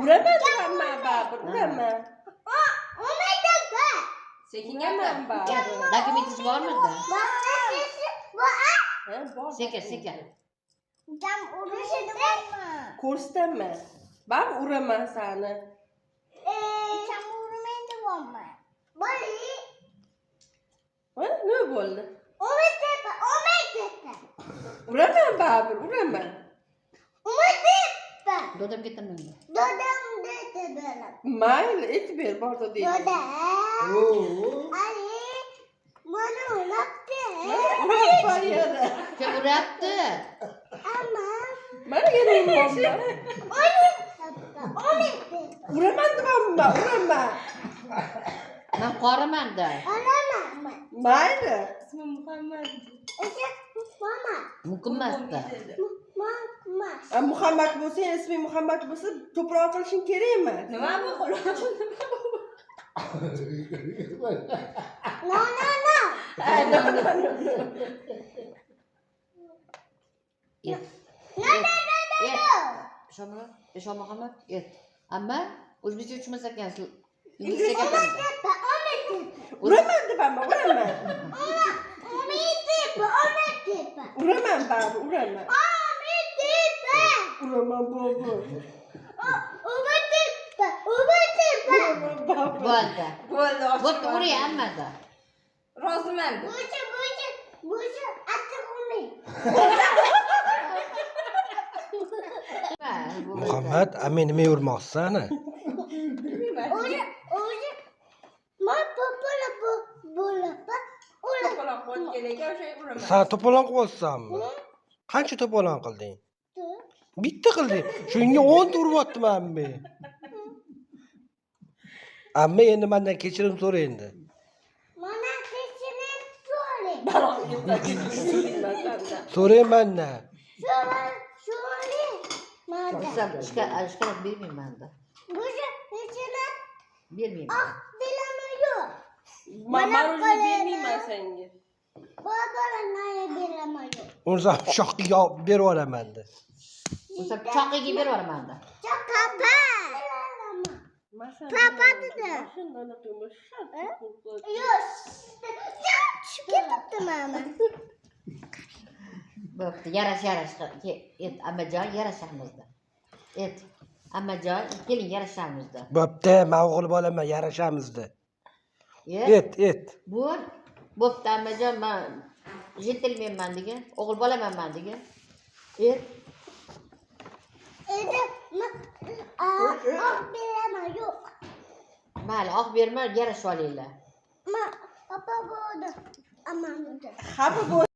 Uramadim amma Babur, urama. Sekin Uraman gapir. Babur. Dokumentingiz bormi? Ha, bor. Sekin. Ko'rsatma. Bak uraman seni. Ha, ne bo'ldi? Uraman Babur, uraman. Dodam ketirmaydi. Mayli, aytib ber, borda deydi. Urappa yana. Kim uryapti? Mana yana urmoqda. Uraman deyapman, urama. Men qoraman-da. Mayli. İsmi Muhammed. Mumkin emas-da. Muhammad bo'lsa, ismi Muhammad bo'lsa, to'proq qilishing kerak emas. Nima bu xolos? Et. Shom Muhammad, et. Amma o'zbekcha tushunmas ekansiz. Inglizcha gapiradi. Uraman deyapman, uraman. Uraman Babur, uraman. Uraman Babur. Uraman Babur. Bo'ldi. Bo'ldi, Bo'pti, uray hammada. Roziman. Muhammad, amen nima yurmoqsan? To'poloq bo'lganiga o'sha uraman. Sen to'polon qilyapsanmi? Qancha to'polon qilding? Bitta qilding. Shunga 10 ta uryaptiman men. Amma endi mendan kechirim so'ra endi. So'rayman-da. Ishqilib bermayman-da. Bermayman. Mana bermayman senga. O'zim shoqiga berib yuboraman-da. O'sha choqiga berib yuboraman-da. Papa dedi. Bo'pti, yarash. Et, ammajon, yarashamiz-da. Et, ammajon, keling yarashamiz-da. Bo'pti, men o'g'il bolaman, yarashamiz-da. Et. Bo'pti, ammajon, men jentelmenman degan, o'g'il bolaman men degan. Et. Mayli, oq berma, yarashib olinglar. Xafa bo'l.